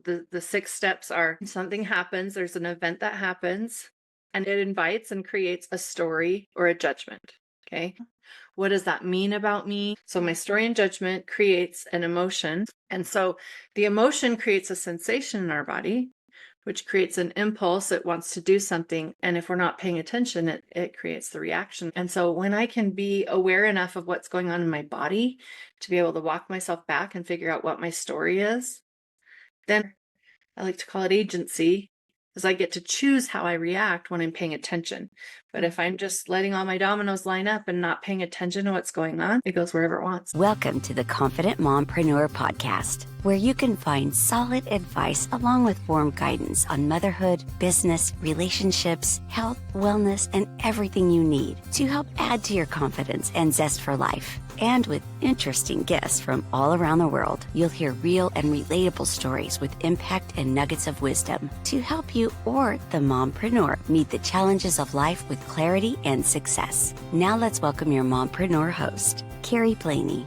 the 6 steps are: something happens, there's an event that happens, and it invites and creates a story or a judgment. Okay. What does that mean about me? So my story and judgment creates an emotion. And so the emotion creates a sensation in our body, which creates an impulse. It wants to do something. And if we're not paying attention, it creates the reaction. And so when I can be aware enough of what's going on in my body to be able to walk myself back and figure out what my story is, then I like to call it agency, because I get to choose how I react when I'm paying attention. But if I'm just letting all my dominoes line up and not paying attention to what's going on, it goes wherever it wants. Welcome to the Confident Mompreneur podcast, where you can find solid advice along with warm guidance on motherhood, business, relationships, health, wellness, and everything you need to help add to your confidence and zest for life. And with interesting guests from all around the world, you'll hear real and relatable stories with impact and nuggets of wisdom to help you or the mompreneur meet the challenges of life with clarity and success. Now let's welcome your mompreneur host, Kyrie Blaney.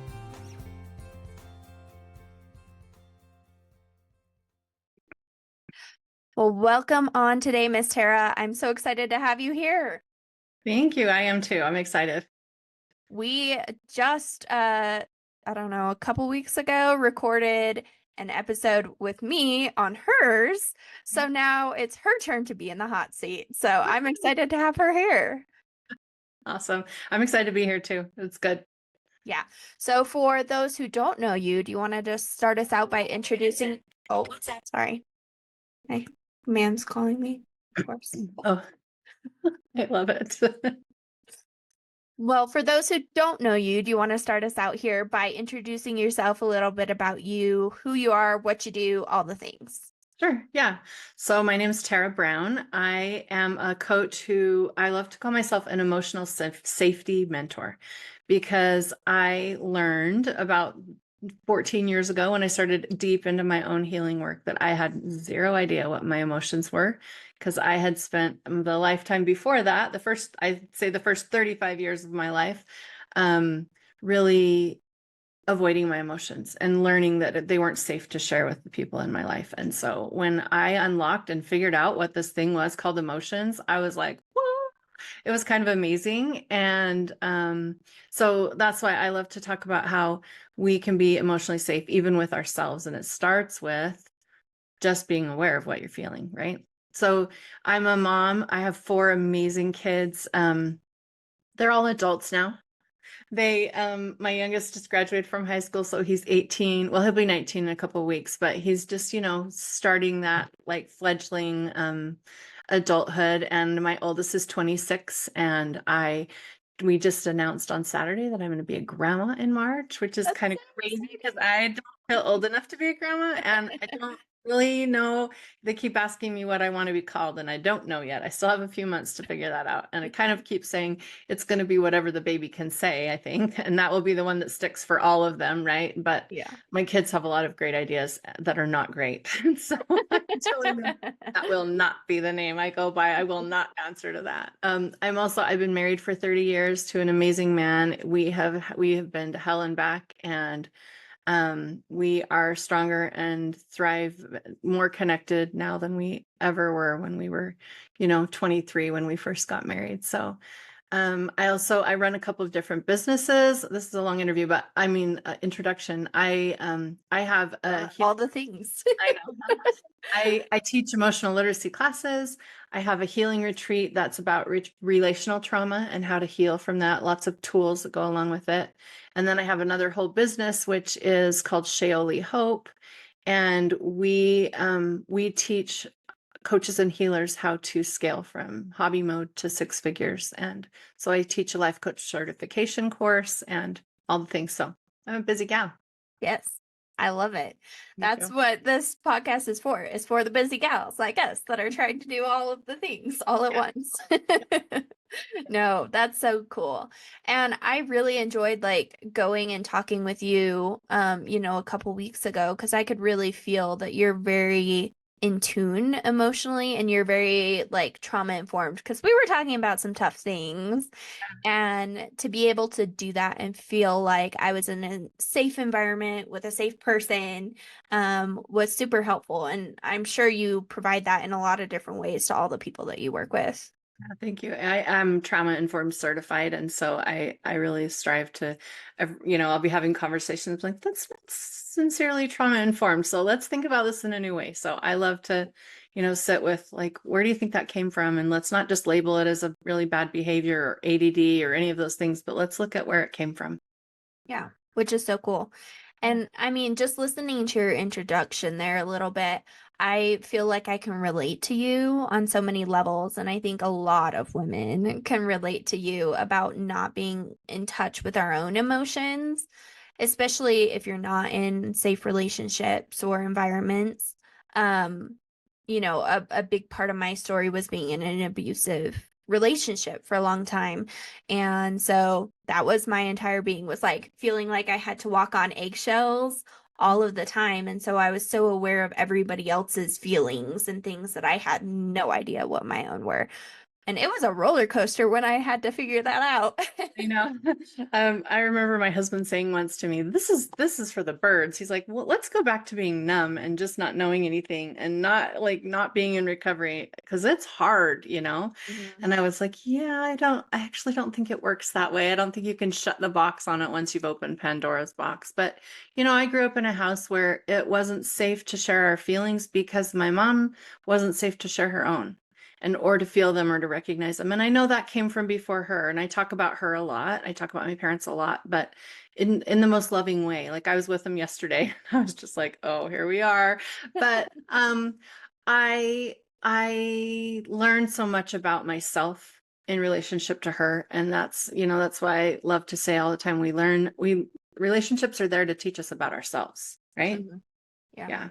Well, welcome on today, Miss Tera. I'm so excited to have you here. Thank you. I am too. I'm excited. We just, a couple weeks ago recorded an episode with me on hers. So now it's her turn to be in the hot seat. So I'm excited to have her here. Awesome. I'm excited to be here too. It's good. Yeah. So for those who don't know you, do you want to just start us out by introducing? Oh, sorry. My man's calling me, of course. Oh, I love it. Well, for those who don't know you, do you want to start us out here by introducing yourself, a little bit about you, who you are, what you do, all the things? Sure. Yeah. So my name is Tera Brown. I am a coach who I love to call myself an emotional safety mentor, because I learned about 14 years ago when I started deep into my own healing work that I had zero idea what my emotions were, because I had spent the lifetime before that, the first 35 years of my life, really avoiding my emotions and learning that they weren't safe to share with the people in my life. And so when I unlocked and figured out what this thing was called emotions, I was like, whoa. It was kind of amazing. And so that's why I love to talk about how we can be emotionally safe even with ourselves. And it starts with just being aware of what you're feeling, right? So I'm a mom. I have 4 amazing kids. They're all adults now. My youngest just graduated from high school, so he's 18. Well, he'll be 19 in a couple of weeks, but he's just, starting that like fledgling adulthood. And my oldest is 26, and we just announced on Saturday that I'm going to be a grandma in March, which is kind of crazy because I don't feel old enough to be a grandma, and I don't really know. They keep asking me what I want to be called, and I don't know yet. I still have a few months to figure that out. And I kind of keep saying it's going to be whatever the baby can say, I think. And that will be the one that sticks for all of them, right? But yeah, my kids have a lot of great ideas that are not great. So I'm telling them that will not be the name I go by. I will not answer to that. I've been married for 30 years to an amazing man. We have been to hell and back, and we are stronger and thrive, more connected now than we ever were when we were, 23 when we first got married. So I run a couple of different businesses. This is a long interview, but introduction. I have all the things. I know. I teach emotional literacy classes. I have a healing retreat that's about relational trauma and how to heal from that. Lots of tools that go along with it. And then I have another whole business, which is called Shaoli Hope. And we teach coaches and healers how to scale from hobby mode to 6 figures. And so I teach a life coach certification course and all the things. So I'm a busy gal. Yes. I love it. That's what this podcast is for the busy gals like us that are trying to do all of the things all at once. No, that's so cool. And I really enjoyed going and talking with you, a couple weeks ago, because I could really feel that you're very in tune emotionally, and you're very like trauma informed, because we were talking about some tough things, and to be able to do that and feel like I was in a safe environment with a safe person was super helpful. And I'm sure you provide that in a lot of different ways to all the people that you work with. Thank you. I'm trauma informed certified, and so I really strive to, I'll be having conversations like that's not sincerely trauma informed. So let's think about this in a new way. So I love to, sit with like, where do you think that came from? And let's not just label it as a really bad behavior or ADD or any of those things, but let's look at where it came from. Yeah, which is so cool. And I mean, just listening to your introduction there a little bit, I feel like I can relate to you on so many levels. And I think a lot of women can relate to you about not being in touch with our own emotions, especially if you're not in safe relationships or environments. Um, a big part of my story was being in an abusive relationship for a long time. And so that was my entire being, was like feeling like I had to walk on eggshells all of the time. And so I was so aware of everybody else's feelings and things that I had no idea what my own were. And it was a roller coaster when I had to figure that out. I know. I remember my husband saying once to me, this is for the birds. He's like, well, let's go back to being numb and just not knowing anything and not being in recovery because it's hard. Mhm. And I was like, yeah, I actually don't think it works that way. I don't think you can shut the box on it once you've opened Pandora's box. But, I grew up in a house where it wasn't safe to share our feelings because my mom wasn't safe to share her own or to feel them or to recognize them. And I know that came from before her. And I talk about her a lot. I talk about my parents a lot, but in the most loving way. Like I was with them yesterday. I was just like, oh, here we are. But I learned so much about myself in relationship to her. And that's why I love to say all the time, relationships are there to teach us about ourselves, right? Mhm. Yeah. Yeah.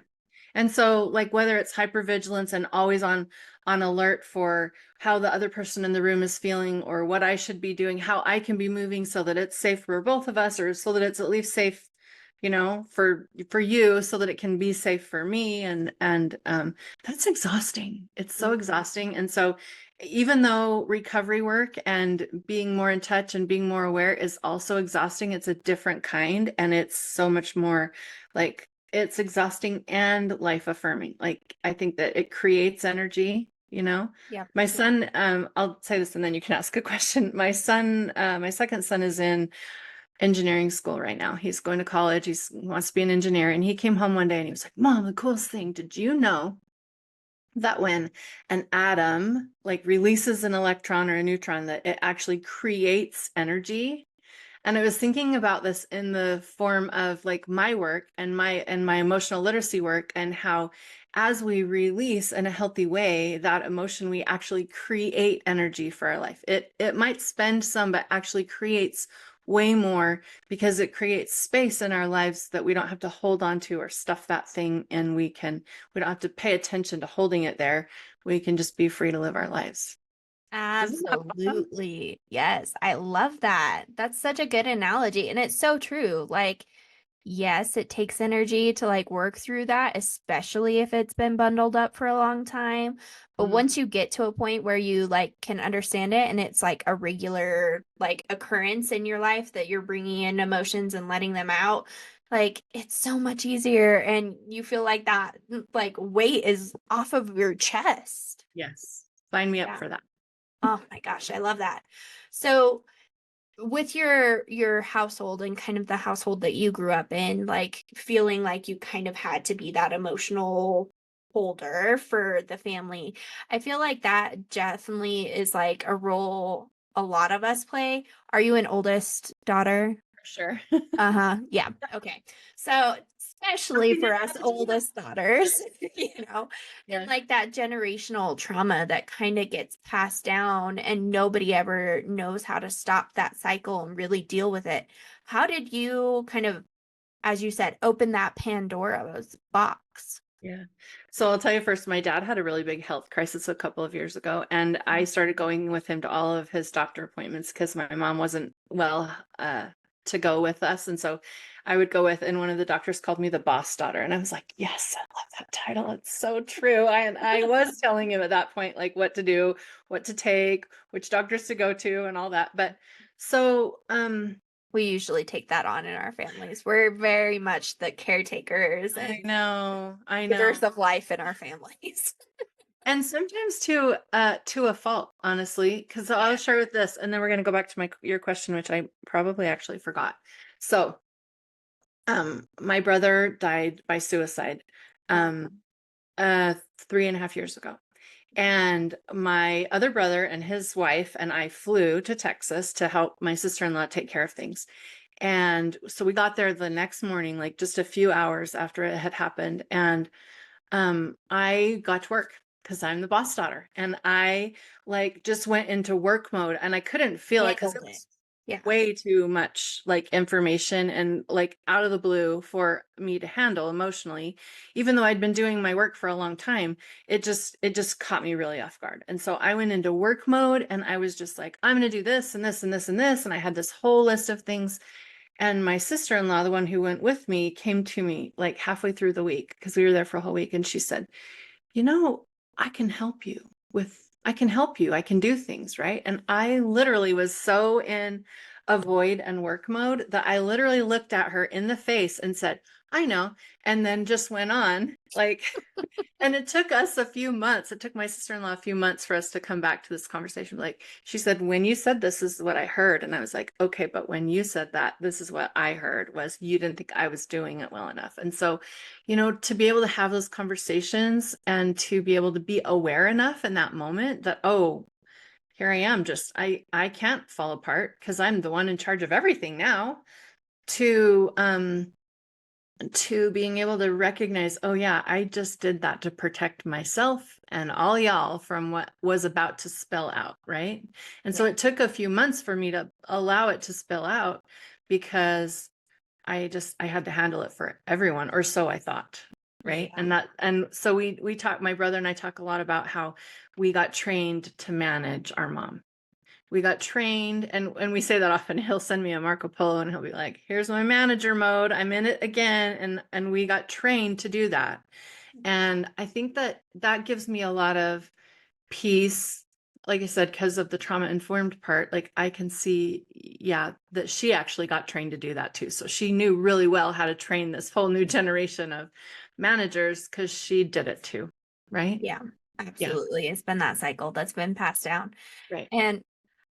And so like whether it's hypervigilance and always on alert for how the other person in the room is feeling or what I should be doing, how I can be moving so that it's safe for both of us or so that it's at least safe, for you so that it can be safe for me. And that's exhausting. It's so Mhm. exhausting. And so even though recovery work and being more in touch and being more aware is also exhausting, it's a different kind and it's so much more like it's exhausting and life affirming. Like I think that it creates energy. Yeah. My son, I'll say this and then you can ask a question. My son, my second son is in engineering school right now. He's going to college. He wants to be an engineer. And he came home one day and he was like, Mom, the coolest thing, did you know that when an atom like releases an electron or a neutron, that it actually creates energy? And I was thinking about this in the form of like my work and my emotional literacy work and how as we release in a healthy way that emotion, we actually create energy for our life. It might spend some, but actually creates way more because it creates space in our lives that we don't have to hold on to or stuff that thing and we don't have to pay attention to holding it there. We can just be free to live our lives. Isn't that awesome? Absolutely. Yes, I love that. That's such a good analogy. And it's so true. Like, yes, it takes energy to like work through that, especially if it's been bundled up for a long time. But Mm, once you get to a point where you like can understand it and it's like a regular like occurrence in your life that you're bringing in emotions and letting them out, like it's so much easier and you feel like that like weight is off of your chest. yes. Sign me up Yeah. for that. Oh my gosh, I love that. So with your household and kind of the household that you grew up in, like feeling like you kind of had to be that emotional holder for the family, I feel like that definitely is like a role a lot of us play. Are you an oldest daughter? For sure. Uh-huh. Yeah. Okay. So, especially for us oldest daughters, and Yes. like that generational trauma that kind of gets passed down and nobody ever knows how to stop that cycle and really deal with it. How did you kind of, as you said, open that Pandora's box? Yeah. So I'll tell you first, my dad had a really big health crisis a couple of years ago, and I started going with him to all of his doctor appointments because my mom wasn't well to go with us. And so I would go with, and one of the doctors called me the boss daughter. And I was like, yes, I love that title. It's so true. I was telling him at that point, like what to do, what to take, which doctors to go to and all that. But so, we usually take that on in our families. We're very much the caretakers I and know, givers of life in our families. And sometimes to a fault, honestly, because I'll share with this, and then we're going to go back to your question, which I probably actually forgot. So, my brother died by suicide, um, 3.5 years ago. And my other brother and his wife and I flew to Texas to help my sister-in-law take care of things. And so we got there the next morning, like just a few hours after it had happened. And I got to work because I'm the boss daughter. And I like just went into work mode, and I couldn't feel it because it Handled it. was Yeah. way too much like information and like out of the blue for me to handle emotionally. Even though I'd been doing my work for a long time, it just caught me really off guard. And so I went into work mode, and I was just like, I'm going to do this and this and this and this. And I had this whole list of things. And my sister-in-law, the one who went with me, came to me like halfway through the week because we were there for a whole week. And she said, you know, I can help you I can help you. I can do things, right? And I literally was so in avoid and work mode that I literally looked at her in the face and said, I know. And then just went on like, and it took us a few months. It took my sister-in-law a few months for us to come back to this conversation. Like she said, when you said this is what I heard. And I was like, okay, but when you said that, this is what I heard was you didn't think I was doing it well enough. And so, to be able to have those conversations and to be able to be aware enough in that moment that, oh, here I am, just I can't fall apart because I'm the one in charge of everything now, to being able to recognize, oh yeah, I just did that to protect myself and all y'all from what was about to spill out, right? And so Yeah. it took a few months for me to allow it to spill out because I had to handle it for everyone, or so I thought, right? Yeah. And so we talk, my brother and I talk a lot about how we got trained to manage our mom. We got trained, and we say that often. He'll send me a Marco Polo and he'll be like, here's my manager mode, I'm in it again. And we got trained to do that. And I think that gives me a lot of peace, like I said, because of the trauma informed part. Like I can see, yeah, that she actually got trained to do that too. So she knew really well how to train this whole new generation of managers because she did it too, right? Yeah. Yeah, Absolutely. It's been that cycle that's been passed down. right. And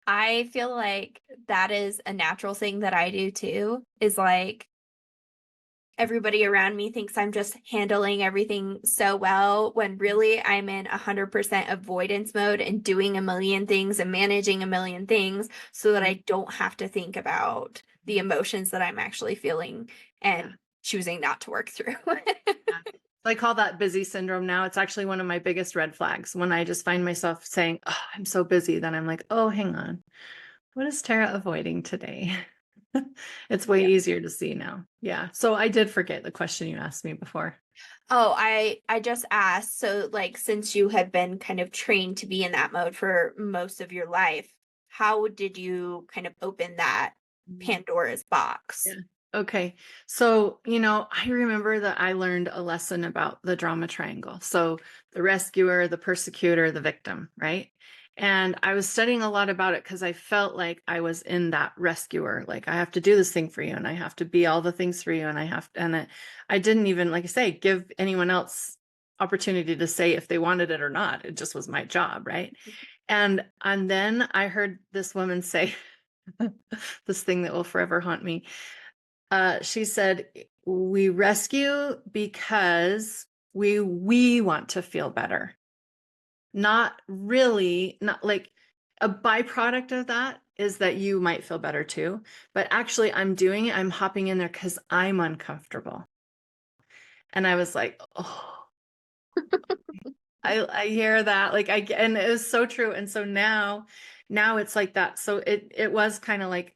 I feel like that is a natural thing that I do too, is like everybody around me thinks I'm just handling everything so well when really I'm in 100% avoidance mode and doing a million things and managing a million things so that I don't have to think about the emotions that I'm actually feeling and Yeah. choosing not to work through. Yeah. I call that busy syndrome now. It's actually one of my biggest red flags when I just find myself saying, oh, I'm so busy. Then I'm like, oh, hang on. What is Tara avoiding today? It's way Yeah. easier to see now. Yeah. So I did forget the question you asked me before. Oh, I just asked, so like since you have been kind of trained to be in that mode for most of your life, how did you kind of open that Pandora's box? Yeah. Okay. So, I remember that I learned a lesson about the drama triangle. So the rescuer, the persecutor, the victim, right? And I was studying a lot about it because I felt like I was in that rescuer. Like I have to do this thing for you and I have to be all the things for you. And I didn't even, like I say, give anyone else opportunity to say if they wanted it or not. It just was my job, right? And then I heard this woman say this thing that will forever haunt me. She said, we rescue because we want to feel better. Not really, not like a byproduct of that is that you might feel better too. But actually, I'm doing it. I'm hopping in there because I'm uncomfortable. And I was like, oh, I hear that. And it was so true. And so now it's like that. So it was kind of like,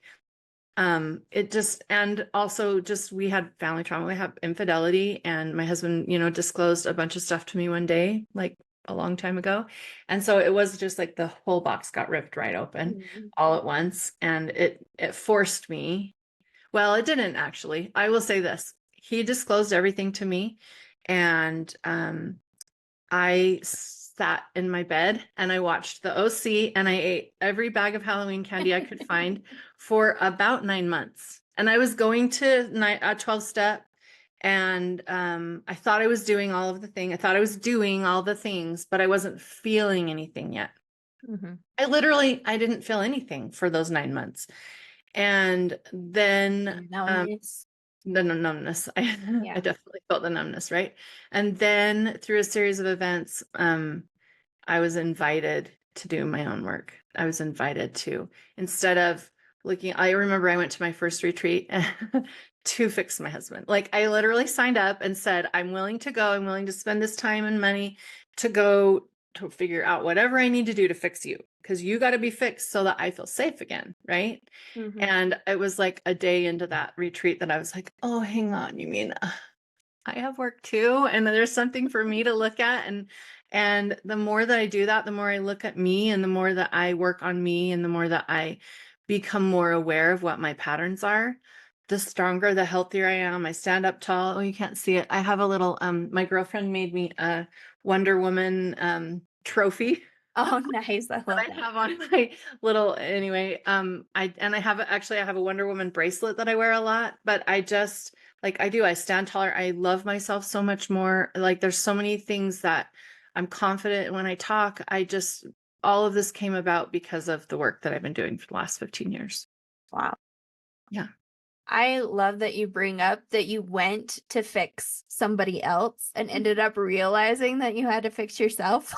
it just, and also just, we had family trauma, we have infidelity, and my husband, disclosed a bunch of stuff to me one day, like a long time ago. And so it was just like the whole box got ripped right open all at once. And it forced me, Well, it didn't actually. I will say this. He disclosed everything to me, and I sat in my bed and I watched the OC and I ate every bag of Halloween candy I could find for about 9 months. And I was going to 12 step, and I thought I was doing all of the thing. I thought I was doing all the things, but I wasn't feeling anything yet. I didn't feel anything for those 9 months. And then Numbness. the numbness. I Yeah. definitely felt the numbness, right? And then through a series of events, I was invited to do my own work. I was invited to, instead of looking, I remember I went to my first retreat to fix my husband. Like, I literally signed up and said, I'm willing to go. I'm willing to spend this time and money to go to figure out whatever I need to do to fix you, because you got to be fixed so that I feel safe again. Right. And it was like a day into that retreat that I was like, oh, hang on. You mean I have work too? And there's something for me to look at. And the more that I do that, the more I look at me, and the more that I work on me, and the more that I become more aware of what my patterns are, the stronger, the healthier I am. I stand up tall. Oh, you can't see it. I have a little, my girlfriend made me a Wonder Woman trophy Oh, nice. I love that I that. have on my little, anyway, I have actually I have a Wonder Woman bracelet that I wear a lot, but I just, like, I stand taller. I love myself so much more. Like, there's so many things that I'm confident when I talk. All of this came about because of the work that I've been doing for the last 15 years. Wow. Yeah. I love that you bring up that you went to fix somebody else and ended up realizing that you had to fix yourself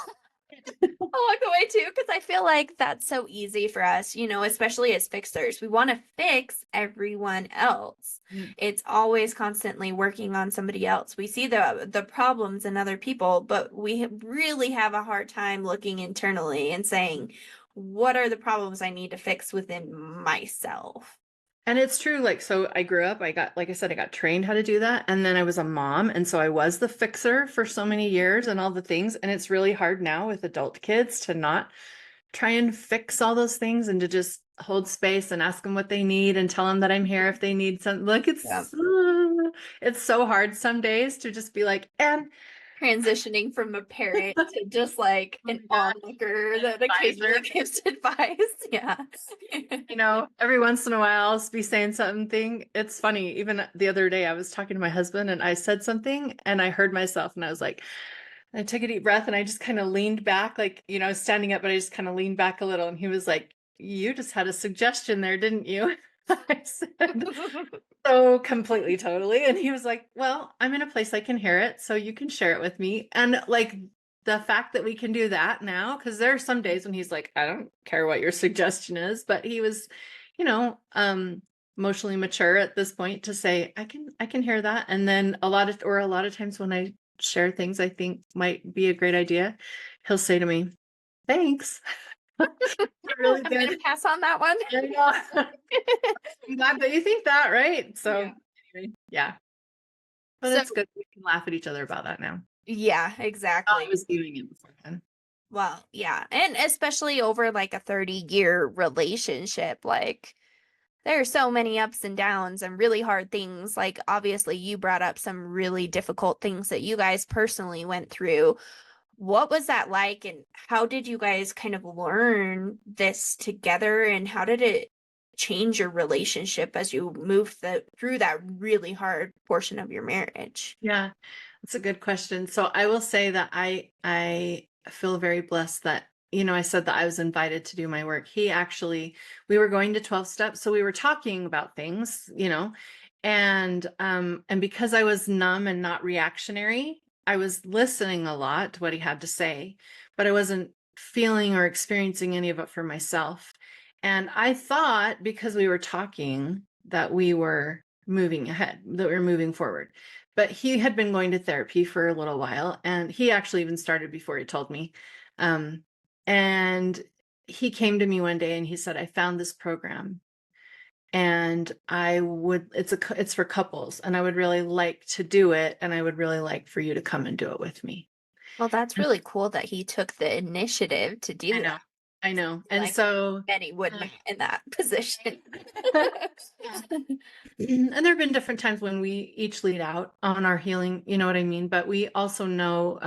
along the way too, because I feel like that's so easy for us, especially as fixers. We want to fix everyone else. It's always constantly working on somebody else. We see the problems in other people, but we really have a hard time looking internally and saying, what are the problems I need to fix within myself? And it's true. Like, so I grew up, like I said, I got trained how to do that. And then I was a mom. And so I was the fixer for so many years and all the things. And it's really hard now with adult kids to not try and fix all those things, and to just hold space and ask them what they need and tell them that I'm here if they need something. Like, it's so hard some days to just be like, and Transitioning from a parent to just like an onlooker that occasionally gives advice. Yeah. Every once in a while I'll be saying something. It's funny. Even the other day I was talking to my husband and I said something and I heard myself, and I was like, I took a deep breath and I just kind of leaned back, like, I was standing up, but I just kind of leaned back a little. And he was like, you just had a suggestion there, didn't you? I said, so completely, totally. And he was like, well, I'm in a place I can hear it, so you can share it with me. And like, the fact that we can do that now, because there are some days when he's like, I don't care what your suggestion is, but he was, emotionally mature at this point to say, I can hear that. And then a lot of times when I share things I think might be a great idea, he'll say to me, thanks. Really I'm gonna pass on that one. I'm glad that you think that, right? So anyway, yeah. But it's good. We can laugh at each other about that now. Yeah, exactly. I was doing it beforehand. Well, yeah. And especially over like a 30-year relationship, like there are so many ups and downs and really hard things. Like, obviously, you brought up some really difficult things that you guys personally went through. What was that like, and how did you guys kind of learn this together, and how did it change your relationship as you moved through that really hard portion of your marriage? Yeah, that's a good question. So I will say that I feel very blessed that, I said that I was invited to do my work. We were going to 12 steps. So we were talking about things, and because I was numb and not reactionary, I was listening a lot to what he had to say, but I wasn't feeling or experiencing any of it for myself. And I thought because we were talking that we were moving ahead, that we were moving forward. But he had been going to therapy for a little while, and he actually even started before he told me. And he came to me one day and he said, I found this program, and it's for couples, and I would really like to do it, and I would really like for you to come and do it with me. Well, that's really cool that he took the initiative to do that. I know. Feel And like so, many would not in that position. and there have been different times when we each lead out on our healing, you know what I mean? But we also know,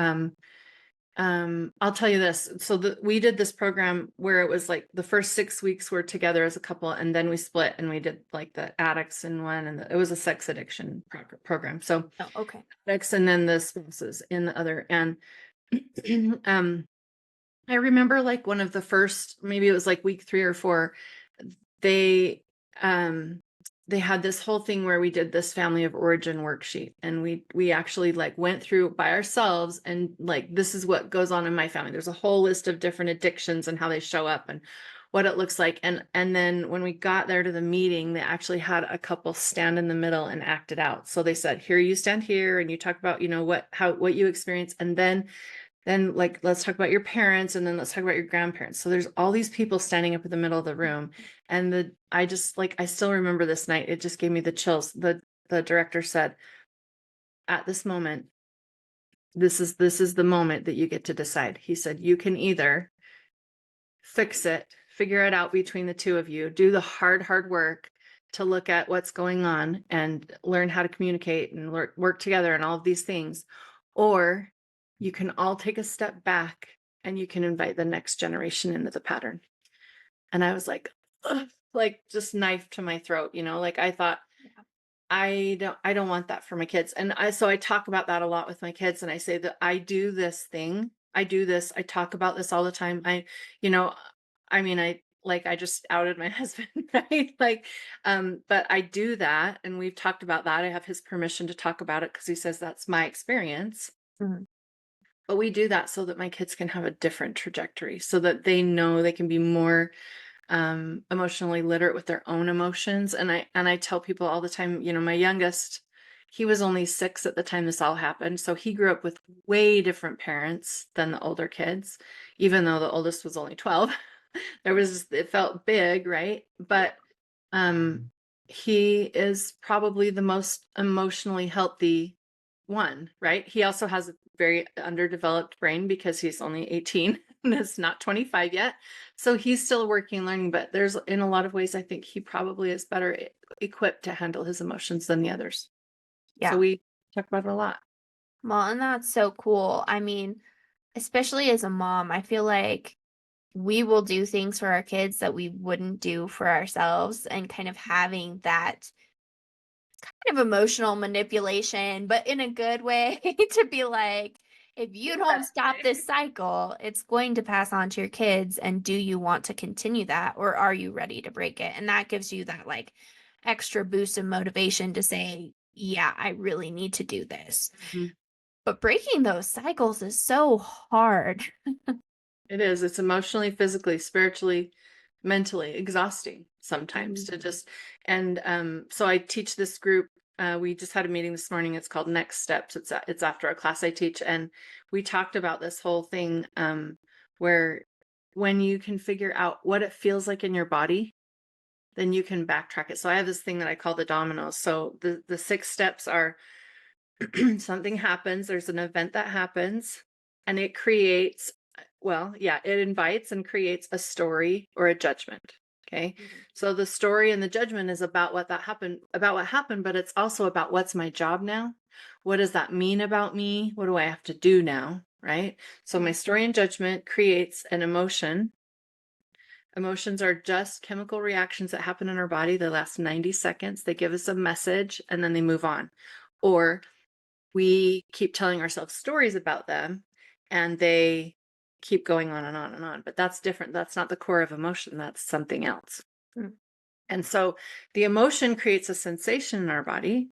I'll tell you this. So we did this program where it was like the first 6 weeks were together as a couple, and then we split and we did like the addicts in one, and it was a sex addiction program. So Oh, okay. addicts and then the spouses in the other. And I remember like one of the first, maybe it was like week 3 or 4, they um they had this whole thing where we did this family of origin worksheet, and we actually like went through by ourselves, and like, this is what goes on in my family. There's a whole list of different addictions and how they show up and what it looks like. And then when we got there to the meeting, they actually had a couple stand in the middle and act it out. So they said, here, you stand here and you talk about, you know, what you experience, and then like, let's talk about your parents, and then let's talk about your grandparents. So there's all these people standing up in the middle of the room. And I just like, I still remember this night. It just gave me the chills. The director said, at this moment, this is the moment that you get to decide. He said, you can either fix it, figure it out between the two of you, do the hard work to look at what's going on and learn how to communicate and work together and all of these things, or you can all take a step back and you can invite the next generation into the pattern. And I was like, ugh, like just knife to my throat, you know, like I thought, I don't want that for my kids. And so I talk about that a lot with my kids, and I say that I do this thing. I do this. I talk about this all the time. You know, I mean, I just outed my husband, right? Like, but I do that, and we've talked about that. I have his permission to talk about it because he says that's my experience. Mhm. But we do that so that my kids can have a different trajectory, so that they know they can be more emotionally literate with their own emotions. And I tell people all the time, you know, my youngest, he was only 6 at the time this all happened. So he grew up with way different parents than the older kids, even though the oldest was only 12. It felt big, right? But he is probably the most emotionally healthy one, right? He also has a very underdeveloped brain because he's only 18 and is not 25 yet. So he's still working, learning, but there's, in a lot of ways, I think he probably is better equipped to handle his emotions than the others. So Yeah. we talk about it a lot. Well, and that's so cool. I mean, especially as a mom, I feel like we will do things for our kids that we wouldn't do for ourselves, and kind of having that kind of emotional manipulation, but in a good way, to be like, if you don't stop this cycle, it's going to pass on to your kids. And do you want to continue that, or are you ready to break it? And that gives you that like extra boost of motivation to say, yeah, I really need to do this. Mhm. But breaking those cycles is so hard. It is. It's emotionally, physically, spiritually, mentally exhausting sometimes to just, and so I teach this group. We just had a meeting this morning. It's called Next Steps. It's after a class I teach, and we talked about this whole thing where when you can figure out what it feels like in your body, then you can backtrack it. So I have this thing that I call the dominoes. So the 6 steps are something happens, there's an event that happens, and it creates, well, yeah, it invites and creates a story or a judgment. Okay. So the story and the judgment is about what happened, but it's also about, what's my job now? What does that mean about me? What do I have to do now? Right. So my story and judgment creates an emotion. Emotions are just chemical reactions that happen in our body. They last 90 seconds. They give us a message and then they move on. Or we keep telling ourselves stories about them and they keep going on and on and on. But that's different. That's not the core of emotion. That's something else. Mm. And so the emotion creates a sensation in our body,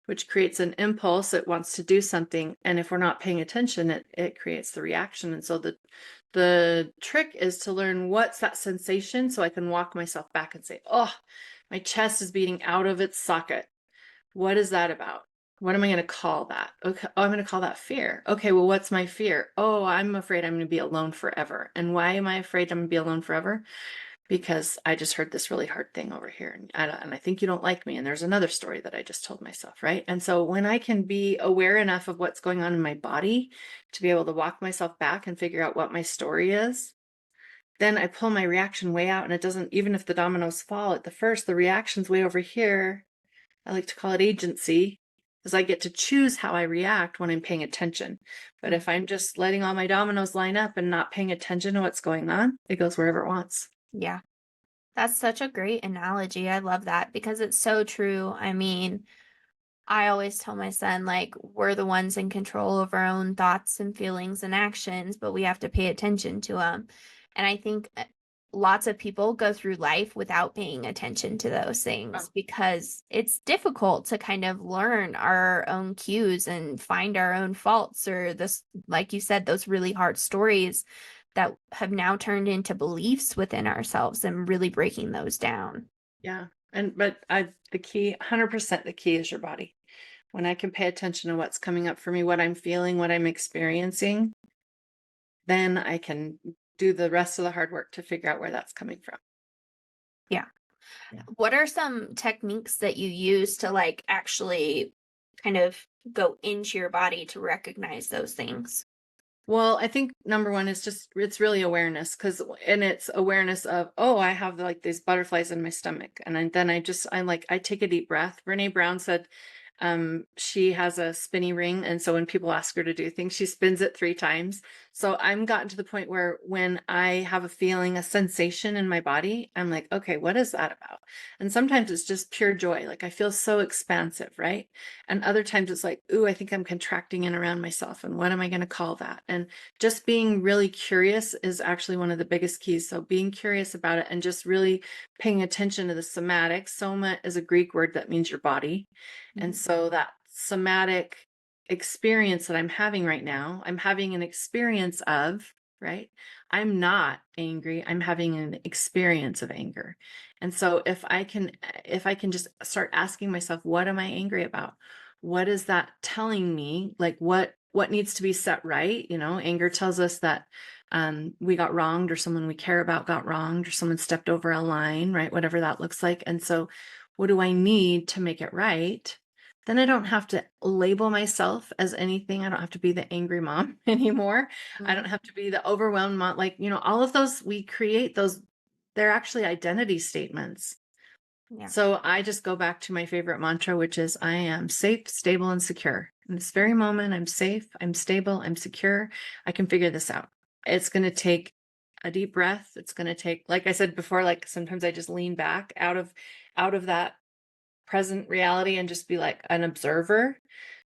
which creates an impulse. It wants to do something. And if we're not paying attention, it creates the reaction. And so the trick is to learn, what's that sensation, so I can walk myself back and say, oh, my chest is beating out of its socket. What is that about? What am I going to call that? Okay. Oh, I'm going to call that fear. Okay. Well, what's my fear? Oh, I'm afraid I'm going to be alone forever. And why am I afraid I'm going to be alone forever? Because I just heard this really hard thing over here, and I think you don't like me. And there's another story that I just told myself, right? And so when I can be aware enough of what's going on in my body to be able to walk myself back and figure out what my story is, then I pull my reaction way out, and it doesn't, even if the dominoes fall at the first, the reaction's way over here. I like to call it agency, because I get to choose how I react when I'm paying attention. But if I'm just letting all my dominoes line up and not paying attention to what's going on, it goes wherever it wants. Yeah. That's such a great analogy. I love that because it's so true. I mean, I always tell my son, like, we're the ones in control of our own thoughts and feelings and actions, but we have to pay attention to them. And I think lots of people go through life without paying attention to those things because it's difficult to kind of learn our own cues and find our own faults, or this, like you said, those really hard stories that have now turned into beliefs within ourselves, and really breaking those down. Yeah. But the key, 100% the key is your body. When I can pay attention to what's coming up for me, what I'm feeling, what I'm experiencing, then I can do the rest of the hard work to figure out where that's coming from. Yeah. Yeah. What are some techniques that you use to like actually kind of go into your body to recognize those things? Well, I think number one is just, it's really awareness, and it's awareness of, oh, I have like these butterflies in my stomach. And I take a deep breath. Brene Brown said, she has a spinny ring. And so when people ask her to do things, she spins it 3 times. So I'm gotten to the point where when I have a feeling, a sensation in my body, I'm like, okay, what is that about? And sometimes it's just pure joy. Like I feel so expansive, right? And other times it's like, ooh, I think I'm contracting in around myself. And what am I going to call that? And just being really curious is actually one of the biggest keys. So being curious about it and just really paying attention to the somatic. Soma is a Greek word that means your body. And so that somatic experience that I'm having right now, I'm having an experience of, right? I'm not angry. I'm having an experience of anger. And so if I can just start asking myself, what am I angry about? What is that telling me? Like what needs to be set right? Anger tells us that we got wronged, or someone we care about got wronged, or someone stepped over a line, right? Whatever that looks like. And so what do I need to make it right? Then I don't have to label myself as anything. I don't have to be the angry mom anymore. I don't have to be the overwhelmed mom. Like, all of those, we create those, they're actually identity statements. Yeah. So I just go back to my favorite mantra, which is I am safe, stable, and secure. In this very moment, I'm safe, I'm stable, I'm secure. I can figure this out. It's going to take a deep breath. It's going to take, like I said before, like sometimes I just lean back out of that present reality and just be like an observer.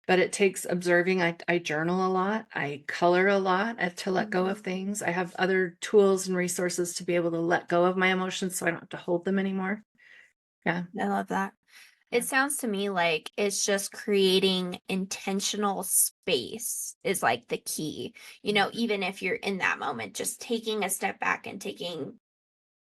But it takes observing. I journal a lot. I color a lot. I have to let go of things. I have other tools and resources to be able to let go of my emotions so I don't have to hold them anymore. Yeah. I love that. It sounds to me like it's just creating intentional space is like the key. Even if you're in that moment, just taking a step back and taking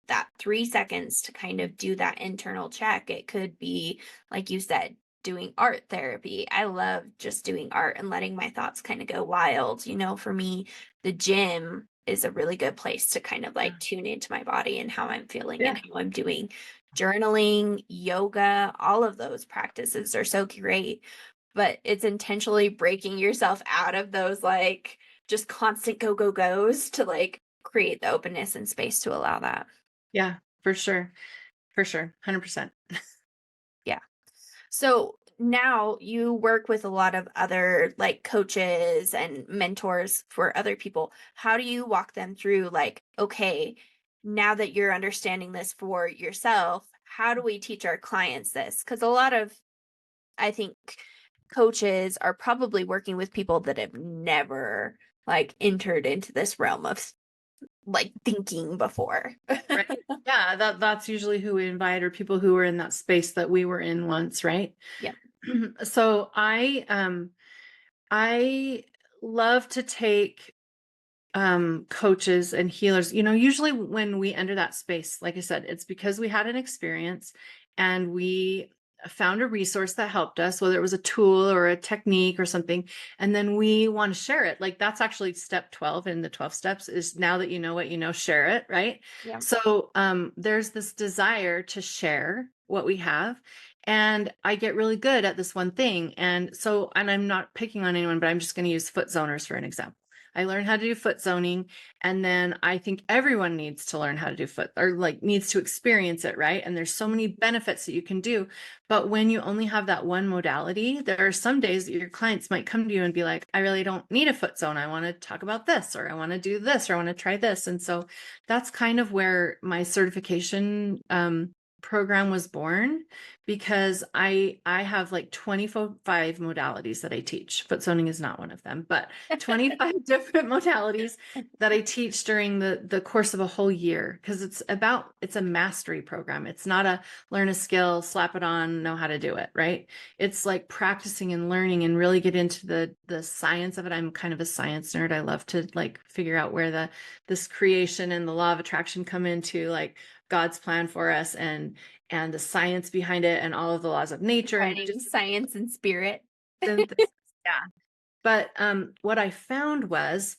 that 3 seconds to kind of do that internal check. It could be, like you said, doing art therapy. I love just doing art and letting my thoughts kind of go wild. For me, the gym is a really good place to kind of like tune into my body and how I'm feeling and how I'm doing. Journaling, yoga, all of those practices are so great, but it's intentionally breaking yourself out of those like just constant goes to like create the openness and space to allow that. Yeah, for sure. For sure. 100%. Yeah. So now you work with a lot of other like coaches and mentors for other people. How do you walk them through like, okay, now that you're understanding this for yourself, how do we teach our clients this? Because a lot of, I think, coaches are probably working with people that have never like entered into this realm of like thinking before. Right. Yeah, that's usually who we invite, or people who were in that space that we were in once, right? Yeah. So I love to take coaches and healers. Usually when we enter that space, like I said, it's because we had an experience and we found a resource that helped us, whether it was a tool or a technique or something, and then we want to share it. Like that's actually step 12 in the 12 steps, is now that you know what you know, share it, right? Yeah. So there's this desire to share what we have, and I get really good at this one thing. And I'm not picking on anyone, but I'm just going to use foot zoners for an example. I learned how to do foot zoning. And then I think everyone needs to learn how to do foot, or like needs to experience it, right? And there's so many benefits that you can do. But when you only have that one modality, there are some days that your clients might come to you and be like, I really don't need a foot zone. I want to talk about this, or I want to do this, or I want to try this. And so that's kind of where my certification program was born, because I have like 25 modalities that I teach. Foot zoning is not one of them, but 25 different modalities that I teach during the course of a whole year, because it's a mastery program. It's not a learn a skill, slap it on, know how to do it, right? It's like practicing and learning and really get into the science of it. I'm kind of a science nerd. I love to like figure out where this creation and the law of attraction come into like God's plan for us, and the science behind it, and all of the laws of nature, and just science and spirit. synthesis. Yeah. But what I found was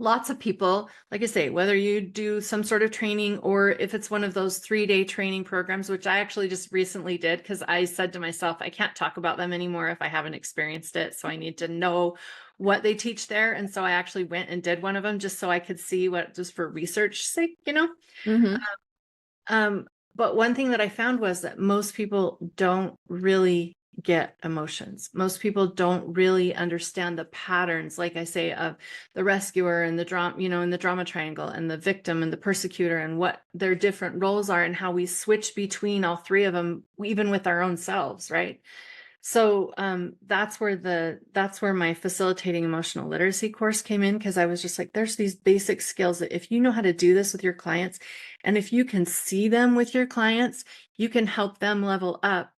lots of people, like I say, whether you do some sort of training, or if it's one of those 3-day training programs, which I actually just recently did, because I said to myself, I can't talk about them anymore if I haven't experienced it. So I need to know what they teach there. And so I actually went and did one of them just so I could see what, just for research sake, But one thing that I found was that most people don't really get emotions. Most people don't really understand the patterns, like I say, of the rescuer and the drama, in the drama triangle, and the victim and the persecutor, and what their different roles are, and how we switch between all three of them, even with our own selves, right? So that's where my facilitating emotional literacy course came in, because I was just like, there's these basic skills that if you know how to do this with your clients, and if you can see them with your clients, you can help them level up.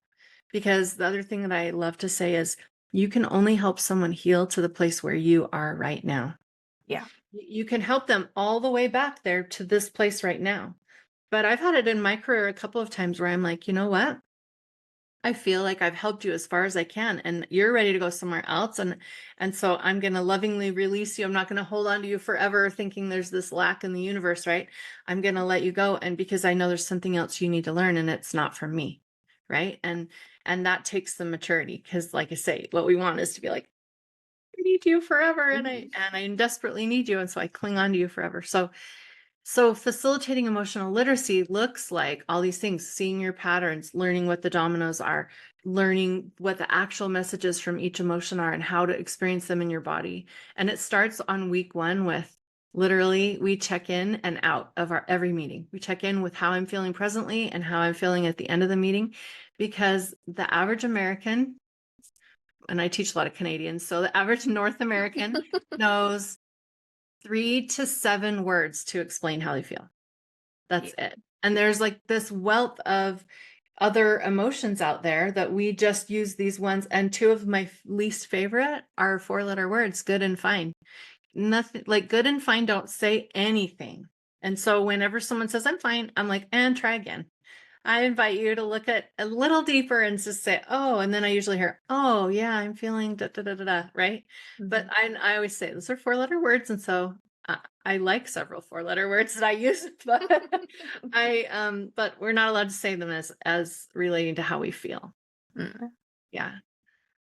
Because the other thing that I love to say is, you can only help someone heal to the place where you are right now. Yeah. You can help them all the way back there to this place right now. But I've had it in my career a couple of times where I'm like, you know what? I feel like I've helped you as far as I can, and you're ready to go somewhere else. And so I'm going to lovingly release you. I'm not going to hold on to you forever thinking there's this lack in the universe, right? I'm going to let you go. And because I know there's something else you need to learn, and it's not for me. Right. And that takes the maturity, because like I say, what we want is to be like, I need you forever. And I desperately need you. And so I cling on to you forever. So facilitating emotional literacy looks like all these things: seeing your patterns, learning what the dominoes are, learning what the actual messages from each emotion are, and how to experience them in your body. And it starts on week 1 with literally, we check in and out of our every meeting. We check in with how I'm feeling presently and how I'm feeling at the end of the meeting, because the average American, and I teach a lot of Canadians, so the average North American knows 3 to 7 words to explain how they feel. That's it. And there's like this wealth of other emotions out there that we just use these ones. And 2 of my least favorite are 4-letter words: good and fine. Nothing like good and fine don't say anything. And so whenever someone says I'm fine, I'm like, and try again. I invite you to look at a little deeper and just say, oh, and then I usually hear, oh yeah, I'm feeling da da da da da, right? But I always say those are 4-letter words, and so I like several 4-letter words that I use, but but we're not allowed to say them as relating to how we feel. Yeah.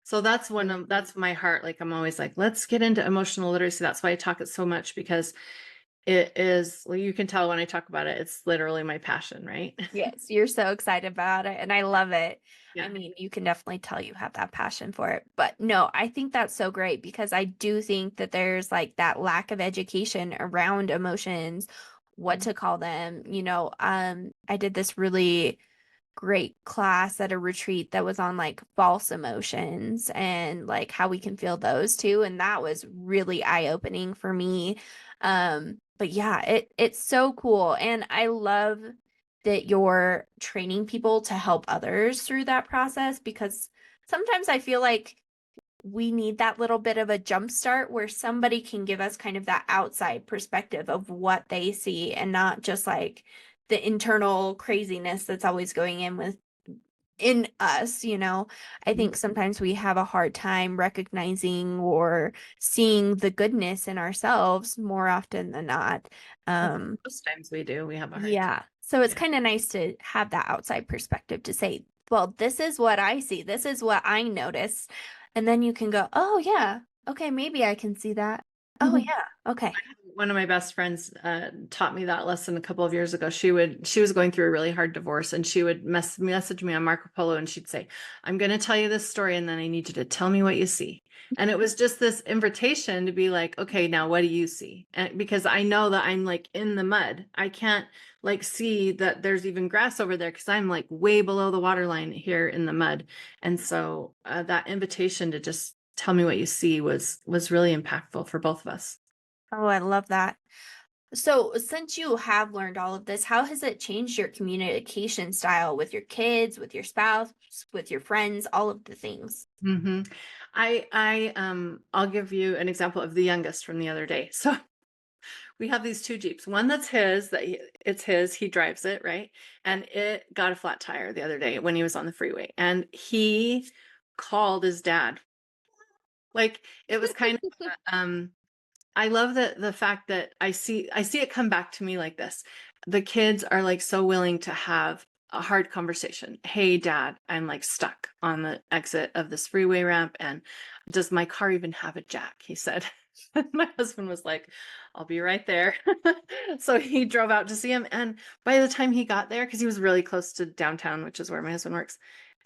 So that's that's my heart. Like, I'm always like, let's get into emotional literacy. That's why I talk it so much, because it is, well, you can tell when I talk about it, it's literally my passion, right? Yes, you're so excited about it, and I love it. Yeah. I mean, you can definitely tell you have that passion for it. But no, I think that's so great, because I do think that there's like that lack of education around emotions, what to call them. I did this really great class at a retreat that was on like false emotions and like how we can feel those too, and that was really eye-opening for me. But yeah, it's so cool, and I love that you're training people to help others through that process, because sometimes I feel like we need that little bit of a jump start where somebody can give us kind of that outside perspective of what they see, and not just like the internal craziness that's always going in us. I think sometimes we have a hard time recognizing or seeing the goodness in ourselves more often than not. Most times we do. We have a hard time. Yeah. So it's kind of nice to have that outside perspective to say, well, this is what I see. This is what I notice. And then you can go, oh, yeah, okay, maybe I can see that. Oh yeah. Okay. One of my best friends taught me that lesson a couple of years ago. She was going through a really hard divorce, and she would message me on Marco Polo, and she'd say, "I'm going to tell you this story, and then I need you to tell me what you see." And it was just this invitation to be like, "Okay, now what do you see?" And because I know that I'm like in the mud, I can't like see that there's even grass over there because I'm like way below the water line here in the mud. And so that invitation to just tell me what you see was really impactful for both of us. Oh, I love that. So, since you have learned all of this, how has it changed your communication style with your kids, with your spouse, with your friends, all of the things? hmm I'll give you an example of the youngest from the other day. So we have these two Jeeps. One that's his, it's his, he drives it, right? And it got a flat tire the other day when he was on the freeway, and he called his dad. Like it was kind of I love the fact that I see it come back to me like this. The kids are like so willing to have a hard conversation. Hey dad, I'm like stuck on the exit of this freeway ramp, and does my car even have a jack? He said. My husband was like, I'll be right there. So he drove out to see him, and by the time he got there, because he was really close to downtown, which is where my husband works,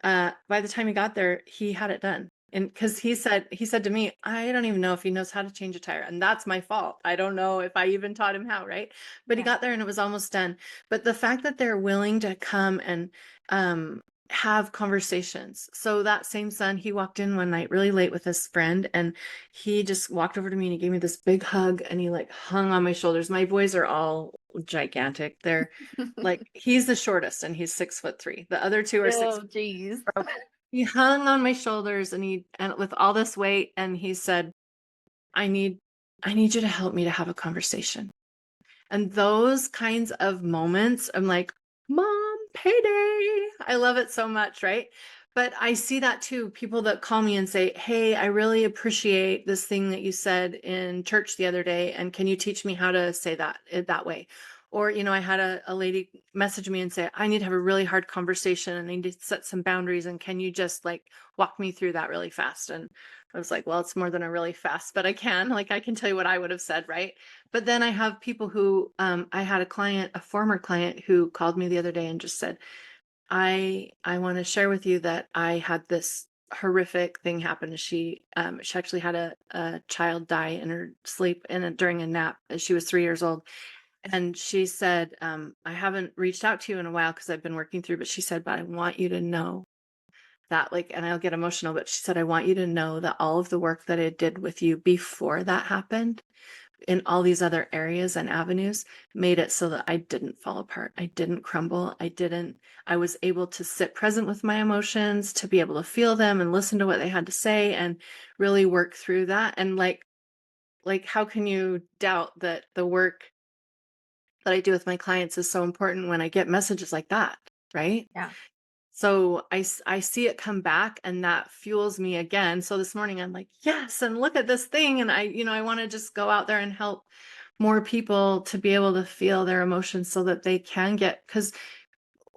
by the time he got there, he had it done. And because he said to me, I don't even know if he knows how to change a tire. And that's my fault. I don't know if I even taught him how, right? But he Yeah. got there and it was almost done. But the fact that they're willing to come and have conversations. So that same son, he walked in one night really late with his friend, and he just walked over to me and he gave me this big hug, and he like hung on my shoulders. My boys are all gigantic. They're like, he's the shortest and he's 6'3". The other two are six. Oh, geez. He hung on my shoulders, and with all this weight, and he said, I need I need you to help me to have a conversation. And those kinds of moments, I'm like, Mom, payday. I love it so much, right? But I see that too. People that call me and say, Hey, I really appreciate this thing that you said in church the other day. And can you teach me how to say that way? Or, I had a lady message me and say, I need to have a really hard conversation and I need to set some boundaries. And can you just like walk me through that really fast? And I was like, well, it's more than a really fast, but I can tell you what I would have said, right? But then I have people who, I had a former client who called me the other day and just said, I want to share with you that I had this horrific thing happen. She actually had a child die in her sleep during a nap. She was 3 years old. And she said, I haven't reached out to you in a while because I've been working through, but she said, but I want you to know that, like, and I'll get emotional, but she said, I want you to know that all of the work that I did with you before that happened in all these other areas and avenues made it so that I didn't fall apart. I didn't crumble. I was able to sit present with my emotions, to be able to feel them and listen to what they had to say and really work through that. And like, how can you doubt that the work that I do with my clients is so important when I get messages like that, right? Yeah. So I see it come back, and that fuels me again. So this morning I'm like, yes, and look at this thing. And I want to just go out there and help more people to be able to feel their emotions so that they can because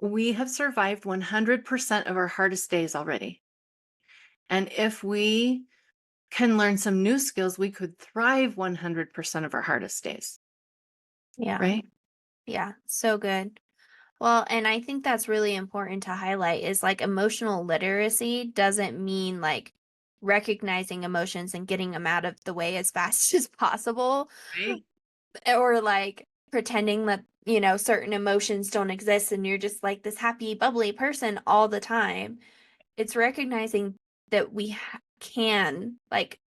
we have survived 100% of our hardest days already. And if we can learn some new skills, we could thrive 100% of our hardest days, Yeah. right? Yeah. So good. Well, and I think that's really important to highlight is like emotional literacy doesn't mean like recognizing emotions and getting them out of the way as fast as possible, Right. or like pretending that, certain emotions don't exist and you're just like this happy, bubbly person all the time. It's recognizing that we can like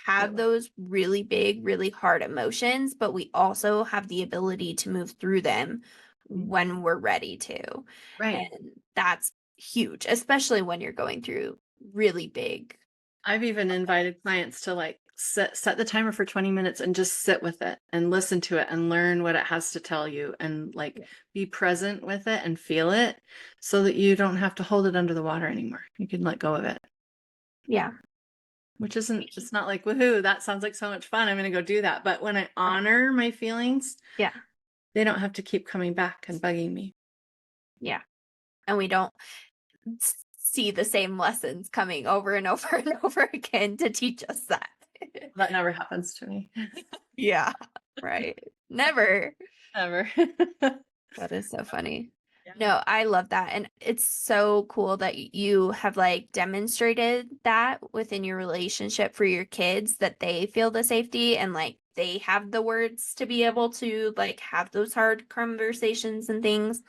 have those really big, really hard emotions, but we also have the ability to move through them when we're ready to. Right. And that's huge, especially when you're going through really big. I've even invited clients to like set the timer for 20 minutes and just sit with it and listen to it and learn what it has to tell you and like be present with it and feel it so that you don't have to hold it under the water anymore. You can let go of it, Yeah. it's not like, woohoo, that sounds like so much fun. I'm going to go do that. But when I honor my feelings, Yeah. they don't have to keep coming back and bugging me. Yeah. And we don't see the same lessons coming over and over and over again to teach us that. That never happens to me. Yeah, right. Never. Ever. That is so funny. Yeah. No, I love that. And it's so cool that you have like demonstrated that within your relationship for your kids, that they feel the safety and like they have the words to be able to like have those hard conversations and things.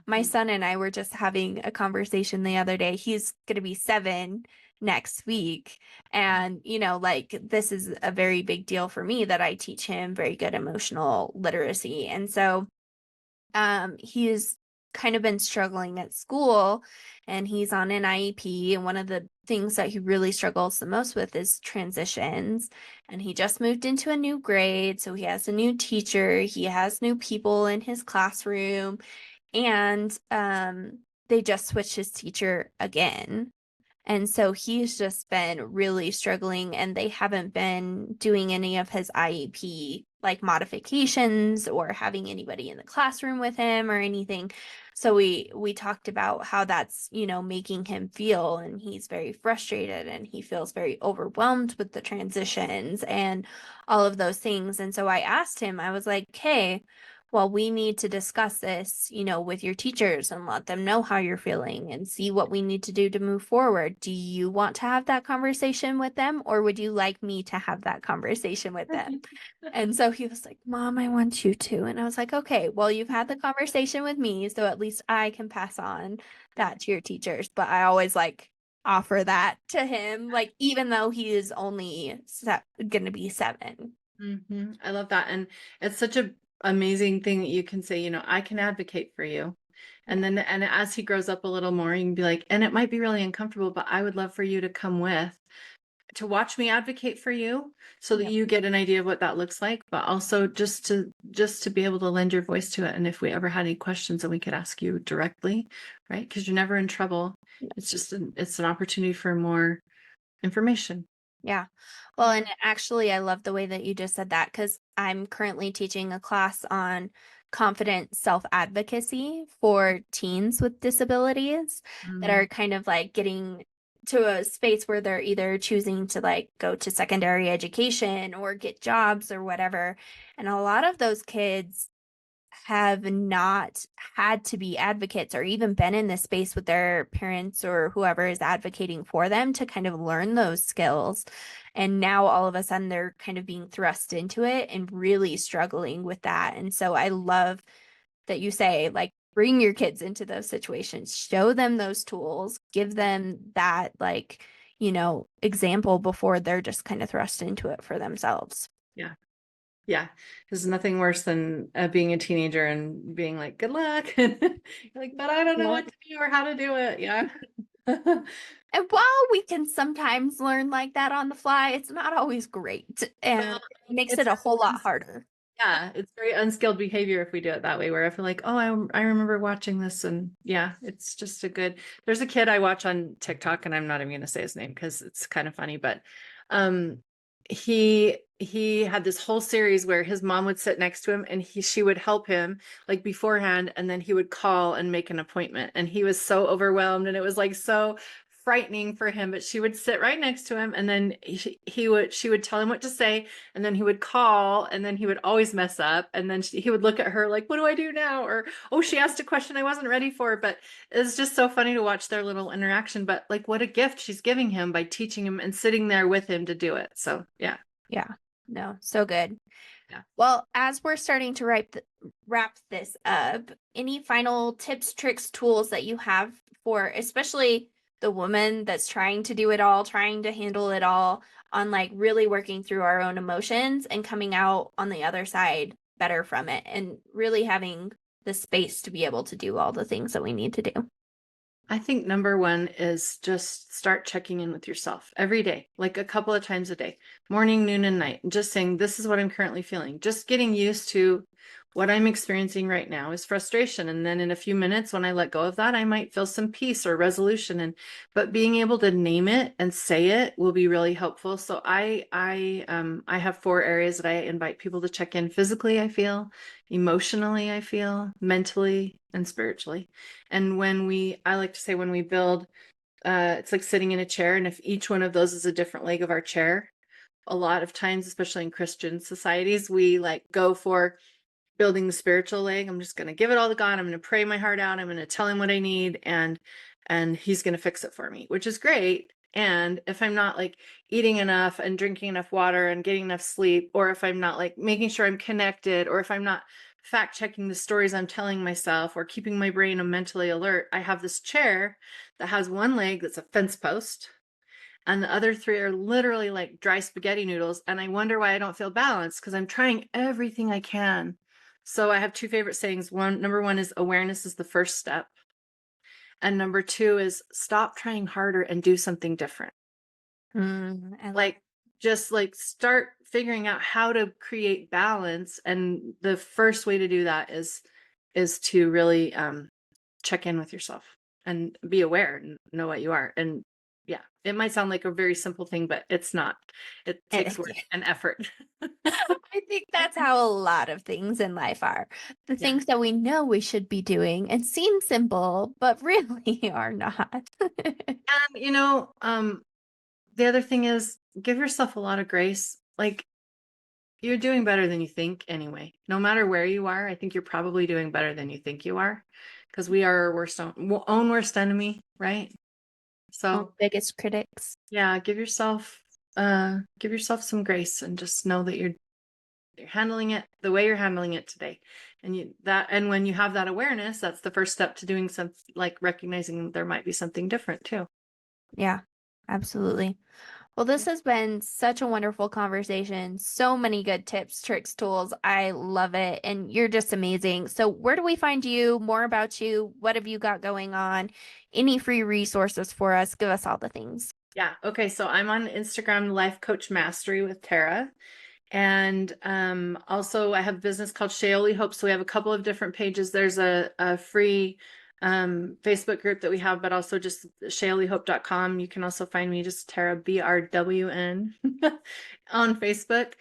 My son and I were just having a conversation the other day. He's going to be 7 next week. And, you know, like this is a very big deal for me that I teach him very good emotional literacy. And so he's kind of been struggling at school and he's on an IEP, and one of the things that he really struggles the most with is transitions. And he just moved into a new grade, so he has a new teacher, he has new people in his classroom, and they just switched his teacher again. And so he's just been really struggling, and they haven't been doing any of his IEP like modifications or having anybody in the classroom with him or anything. So we talked about how that's, you know, making him feel, and he's very frustrated and he feels very overwhelmed with the transitions and all of those things. And so I asked him, I was like, "Hey, well, we need to discuss this, you know, with your teachers and let them know how you're feeling and see what we need to do to move forward. Do you want to have that conversation with them, or would you like me to have that conversation with them?" And so he was like, "Mom, I want you to." And I was like, "Okay, well, you've had the conversation with me, so at least I can pass on that to your teachers." But I always like offer that to him, like, even though he is only going to be 7. I love that. And it's such a amazing thing that you can say, you know, I can advocate for you. And then, and as he grows up a little more, you can be like, and it might be really uncomfortable, but I would love for you to come with, to watch me advocate for you so that Yep. you get an idea of what that looks like, but also just to be able to lend your voice to it. And if we ever had any questions, then we could ask you directly, right? Because you're never in trouble. It's just it's an opportunity for more information. Yeah. Well, and actually, I love the way that you just said that, because I'm currently teaching a class on confident self-advocacy for teens with disabilities that are kind of like getting to a space where they're either choosing to like go to secondary education or get jobs or whatever. And a lot of those kids have not had to be advocates or even been in this space with their parents or whoever is advocating for them to kind of learn those skills. And now all of a sudden they're kind of being thrust into it and really struggling with that. And so I love that you say, like, bring your kids into those situations, show them those tools, give them that, like, you know, example before they're just kind of thrust into it for themselves. Yeah. Yeah. There's nothing worse than being a teenager and being like, good luck. You're like, but I don't know what to do or how to do it. Yeah. And while we can sometimes learn like that on the fly, it's not always great, and Well, it makes it's it a whole lot harder. yeah, it's very unskilled behavior if we do it that way, where I feel like, oh, I remember watching this, and yeah, it's just a good. There's a kid I watch on TikTok, and I'm not even going to say his name because it's kind of funny, but um, he had this whole series where his mom would sit next to him, and she would help him like beforehand, and then he would call and make an appointment, and he was so overwhelmed, and it was like so frightening for him, but she would sit right next to him, and then she would tell him what to say, and then he would call, and then he would always mess up, and then he would look at her like, what do I do now? Or, oh, she asked a question I wasn't ready for. But it's just so funny to watch their little interaction. But like, what a gift she's giving him by teaching him and sitting there with him to do it. So yeah. No, so good. Yeah. Well, as we're starting to wrap this up, any final tips, tricks, tools that you have for especially the woman that's trying to do it all, trying to handle it all, on like really working through our own emotions and coming out on the other side better from it, and really having the space to be able to do all the things that we need to do? I think number one is just start checking in with yourself every day, like a couple of times a day, morning, noon, and night. Just saying, this is what I'm currently feeling. Just getting used to what I'm experiencing right now is frustration. And then in a few minutes, when I let go of that, I might feel some peace or resolution. But being able to name it and say it will be really helpful. So I have 4 areas that I invite people to check in: physically, I feel; emotionally, I feel; mentally, and spiritually. And I like to say, when we build, it's like sitting in a chair. And if each one of those is a different leg of our chair, a lot of times, especially in Christian societies, we like go for building the spiritual leg. I'm just going to give it all to God. I'm going to pray my heart out. I'm going to tell him what I need, and he's going to fix it for me, which is great. And if I'm not like eating enough and drinking enough water and getting enough sleep, or if I'm not like making sure I'm connected, or if I'm not fact checking the stories I'm telling myself or keeping my brain mentally alert, I have this chair that has one leg that's a fence post, and the other three are literally like dry spaghetti noodles. And I wonder why I don't feel balanced, because I'm trying everything I can. So I have two favorite sayings. Number one is awareness is the first step. And number two is stop trying harder and do something different. Like, just like start figuring out how to create balance. And the first way to do that is to really check in with yourself and be aware and know what you are. And yeah, it might sound like a very simple thing, but it's not. It takes work and effort. I think that's how a lot of things in life are. The things that we know we should be doing and seem simple, but really are not. And the other thing is give yourself a lot of grace. Like, you're doing better than you think anyway. No matter where you are, I think you're probably doing better than you think you are, because we are our own worst enemy, right? So biggest critics. Yeah, give yourself some grace, and just know that you're handling it the way you're handling it today. And when you have that awareness, that's the first step to doing something, like recognizing there might be something different too. Yeah, absolutely. Well, this has been such a wonderful conversation. So many good tips, tricks, tools. I love it. And you're just amazing. So where do we find you? More about you? What have you got going on? Any free resources for us? Give us all the things. Yeah. Okay. So I'm on Instagram, Life Coach Mastery with Tera. And also I have a business called Shaoli Hope. So we have a couple of different pages. There's a free Facebook group that we have, but also just shaolihope.com. You can also find me just Tera BRWN on Facebook.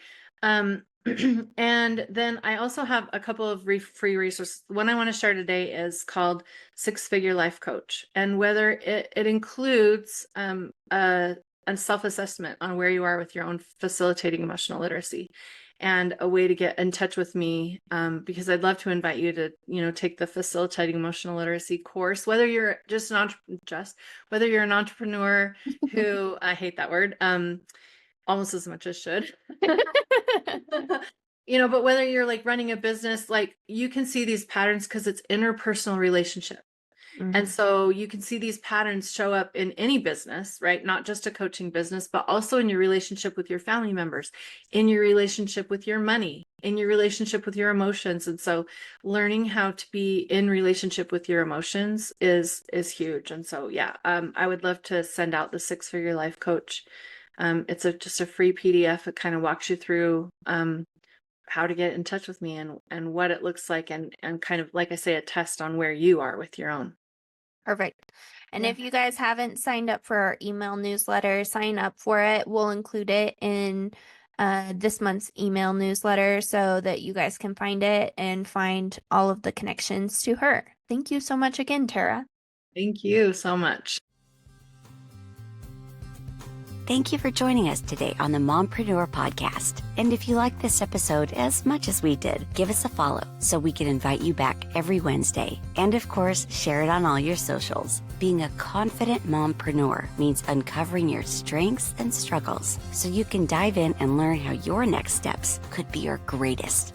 And then I also have a couple of free resources. One I want to share today is called Six Figure Life Coach, and whether it includes a self-assessment on where you are with your own facilitating emotional literacy, and a way to get in touch with me, because I'd love to invite you to, take the facilitating emotional literacy course, whether you're whether you're an entrepreneur who, I hate that word, almost as much as should, but whether you're like running a business, like you can see these patterns because it's interpersonal relationship. And so you can see these patterns show up in any business, right? Not just a coaching business, but also in your relationship with your family members, in your relationship with your money, in your relationship with your emotions. And so learning how to be in relationship with your emotions is huge. And so, I would love to send out the Six Figure Life Coach. It's just a free PDF. It kind of walks you through how to get in touch with me and what it looks like, and kind of, like I say, a test on where you are with your own. Perfect. And if you guys haven't signed up for our email newsletter, sign up for it. We'll include it in this month's email newsletter so that you guys can find it and find all of the connections to her. Thank you so much again, Tera. Thank you so much. Thank you for joining us today on the Mompreneur podcast. And if you like this episode as much as we did, give us a follow so we can invite you back every Wednesday. And of course, share it on all your socials. Being a confident mompreneur means uncovering your strengths and struggles so you can dive in and learn how your next steps could be your greatest.